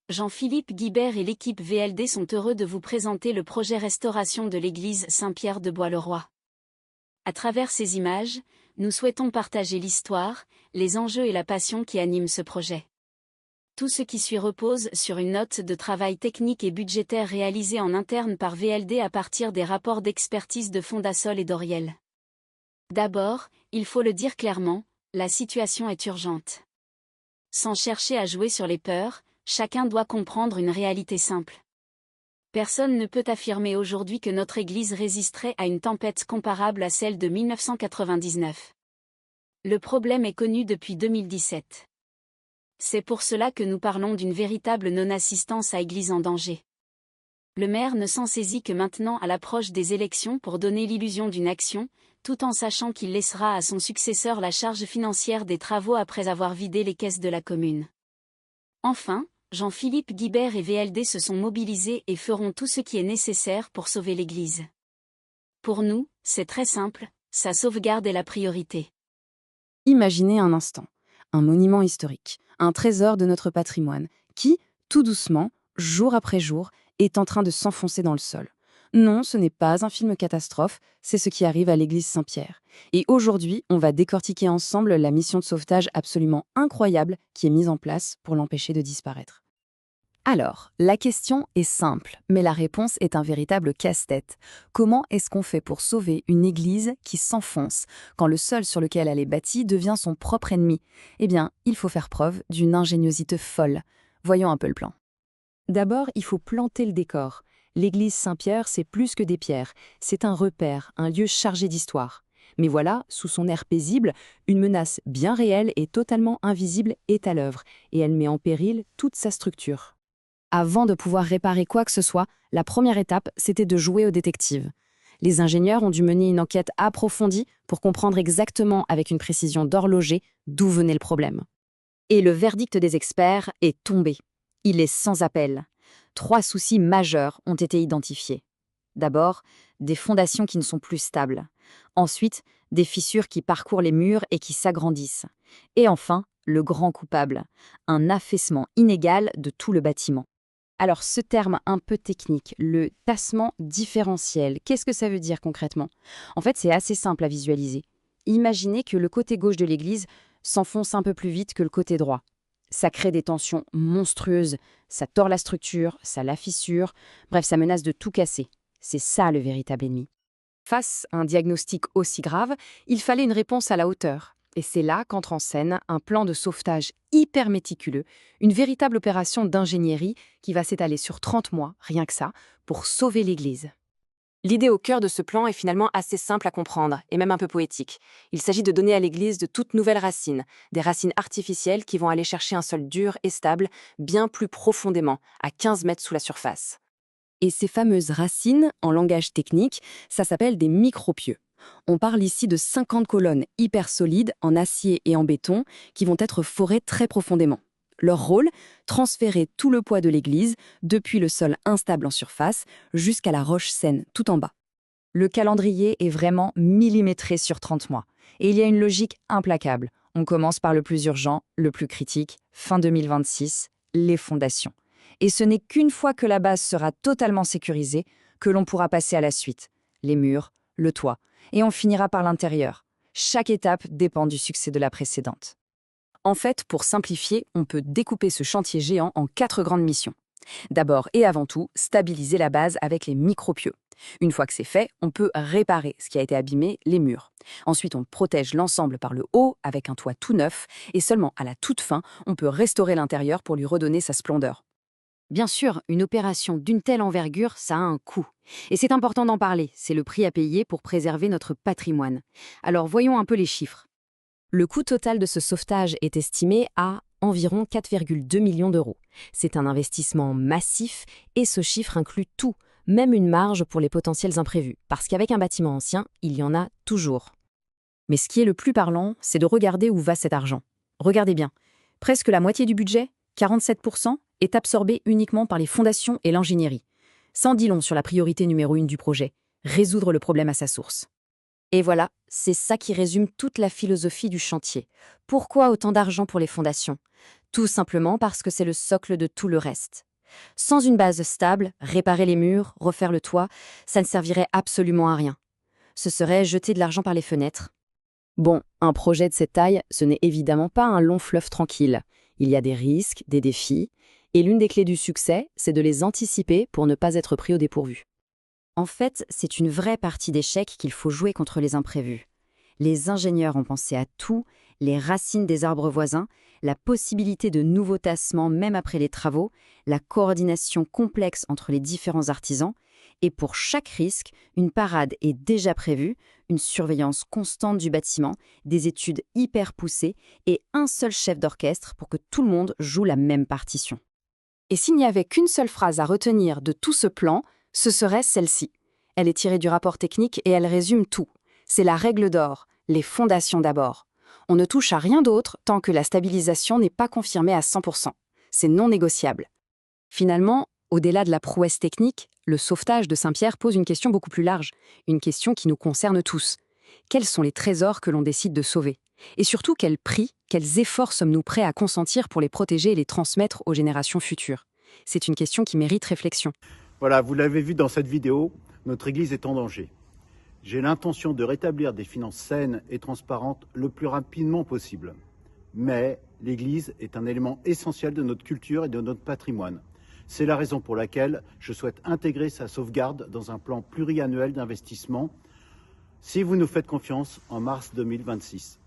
Jean-Philippe Guibert et l'équipe VLD sont heureux de vous présenter le projet restauration de l'église Saint-Pierre de Bois-le-Roi. À travers ces images, nous souhaitons partager l'histoire, les enjeux et la passion qui animent ce projet. Tout ce qui suit repose sur une note de travail technique et budgétaire réalisée en interne par VLD à partir des rapports d'expertise de Fondasol et d'Oriel. D'abord, il faut le dire clairement, la situation est urgente. Sans chercher à jouer sur les peurs, chacun doit comprendre une réalité simple. Personne ne peut affirmer aujourd'hui que notre Église résisterait à une tempête comparable à celle de 1999. Le problème est connu depuis 2017. C'est pour cela que nous parlons d'une véritable non-assistance à Église en danger. Le maire ne s'en saisit que maintenant à l'approche des élections pour donner l'illusion d'une action, tout en sachant qu'il laissera à son successeur la charge financière des travaux après avoir vidé les caisses de la commune. Enfin, Jean-Philippe Guibert et VLD se sont mobilisés et feront tout ce qui est nécessaire pour sauver l'Église. Pour nous, c'est très simple, sa sauvegarde est la priorité. Imaginez un instant, un monument historique, un trésor de notre patrimoine, qui, tout doucement, jour après jour, est en train de s'enfoncer dans le sol. Non, ce n'est pas un film catastrophe, c'est ce qui arrive à l'église Saint-Pierre. Et aujourd'hui, on va décortiquer ensemble la mission de sauvetage absolument incroyable qui est mise en place pour l'empêcher de disparaître. Alors, la question est simple, mais la réponse est un véritable casse-tête. Comment est-ce qu'on fait pour sauver une église qui s'enfonce, quand le sol sur lequel elle est bâtie devient son propre ennemi? Eh bien, il faut faire preuve d'une ingéniosité folle. Voyons un peu le plan. D'abord, il faut planter le décor. L'église Saint-Pierre, c'est plus que des pierres. C'est un repère, un lieu chargé d'histoire. Mais voilà, sous son air paisible, une menace bien réelle et totalement invisible est à l'œuvre, et elle met en péril toute sa structure. Avant de pouvoir réparer quoi que ce soit, la première étape, c'était de jouer au détective. Les ingénieurs ont dû mener une enquête approfondie pour comprendre exactement, avec une précision d'horloger, d'où venait le problème. Et le verdict des experts est tombé. Il est sans appel. 3 soucis majeurs ont été identifiés. D'abord, des fondations qui ne sont plus stables. Ensuite, des fissures qui parcourent les murs et qui s'agrandissent. Et enfin, le grand coupable, un affaissement inégal de tout le bâtiment. Alors, ce terme un peu technique, le tassement différentiel, qu'est-ce que ça veut dire concrètement? En fait, c'est assez simple à visualiser. Imaginez que le côté gauche de l'église s'enfonce un peu plus vite que le côté droit. Ça crée des tensions monstrueuses, ça tord la structure, ça la fissure, bref, ça menace de tout casser. C'est ça le véritable ennemi. Face à un diagnostic aussi grave, il fallait une réponse à la hauteur. Et c'est là qu'entre en scène un plan de sauvetage hyper méticuleux, une véritable opération d'ingénierie qui va s'étaler sur 30 mois, rien que ça, pour sauver l'Église. L'idée au cœur de ce plan est finalement assez simple à comprendre, et même un peu poétique. Il s'agit de donner à l'Église de toutes nouvelles racines, des racines artificielles qui vont aller chercher un sol dur et stable, bien plus profondément, à 15 mètres sous la surface. Et ces fameuses racines, en langage technique, ça s'appelle des micropieux. On parle ici de 50 colonnes hyper solides en acier et en béton qui vont être forées très profondément. Leur rôle, transférer tout le poids de l'église depuis le sol instable en surface jusqu'à la roche saine tout en bas. Le calendrier est vraiment millimétré sur 30 mois. Et il y a une logique implacable. On commence par le plus urgent, le plus critique, fin 2026, les fondations. Et ce n'est qu'une fois que la base sera totalement sécurisée que l'on pourra passer à la suite. Les murs, le toit, et on finira par l'intérieur. Chaque étape dépend du succès de la précédente. En fait, pour simplifier, on peut découper ce chantier géant en 4 grandes missions. D'abord et avant tout, stabiliser la base avec les micropieux. Une fois que c'est fait, on peut réparer ce qui a été abîmé, les murs. Ensuite, on protège l'ensemble par le haut avec un toit tout neuf, et seulement à la toute fin, on peut restaurer l'intérieur pour lui redonner sa splendeur. Bien sûr, une opération d'une telle envergure, ça a un coût. Et c'est important d'en parler, c'est le prix à payer pour préserver notre patrimoine. Alors voyons un peu les chiffres. Le coût total de ce sauvetage est estimé à environ 4,2 millions d'euros. C'est un investissement massif et ce chiffre inclut tout, même une marge pour les potentiels imprévus, parce qu'avec un bâtiment ancien, il y en a toujours. Mais ce qui est le plus parlant, c'est de regarder où va cet argent. Regardez bien, presque la moitié du budget, 47%, est absorbé uniquement par les fondations et l'ingénierie. Sans dit long sur la priorité numéro 1 du projet, résoudre le problème à sa source. Et voilà, c'est ça qui résume toute la philosophie du chantier. Pourquoi autant d'argent pour les fondations? Tout simplement parce que c'est le socle de tout le reste. Sans une base stable, réparer les murs, refaire le toit, ça ne servirait absolument à rien. Ce serait jeter de l'argent par les fenêtres. Bon, un projet de cette taille, ce n'est évidemment pas un long fleuve tranquille. Il y a des risques, des défis, et l'une des clés du succès, c'est de les anticiper pour ne pas être pris au dépourvu. En fait, c'est une vraie partie d'échecs qu'il faut jouer contre les imprévus. Les ingénieurs ont pensé à tout, les racines des arbres voisins, la possibilité de nouveaux tassements même après les travaux, la coordination complexe entre les différents artisans, et pour chaque risque, une parade est déjà prévue, une surveillance constante du bâtiment, des études hyper poussées et un seul chef d'orchestre pour que tout le monde joue la même partition. Et s'il n'y avait qu'une seule phrase à retenir de tout ce plan, ce serait celle-ci. Elle est tirée du rapport technique et elle résume tout. C'est la règle d'or, les fondations d'abord. On ne touche à rien d'autre tant que la stabilisation n'est pas confirmée à 100%. C'est non négociable. Finalement, au-delà de la prouesse technique, le sauvetage de Saint-Pierre pose une question beaucoup plus large, une question qui nous concerne tous. Quels sont les trésors que l'on décide de sauver? Et surtout, quel prix, quels efforts sommes-nous prêts à consentir pour les protéger et les transmettre aux générations futures? C'est une question qui mérite réflexion. Voilà, vous l'avez vu dans cette vidéo, notre Église est en danger. J'ai l'intention de rétablir des finances saines et transparentes le plus rapidement possible. Mais l'Église est un élément essentiel de notre culture et de notre patrimoine. C'est la raison pour laquelle je souhaite intégrer sa sauvegarde dans un plan pluriannuel d'investissement, si vous nous faites confiance, en mars 2026.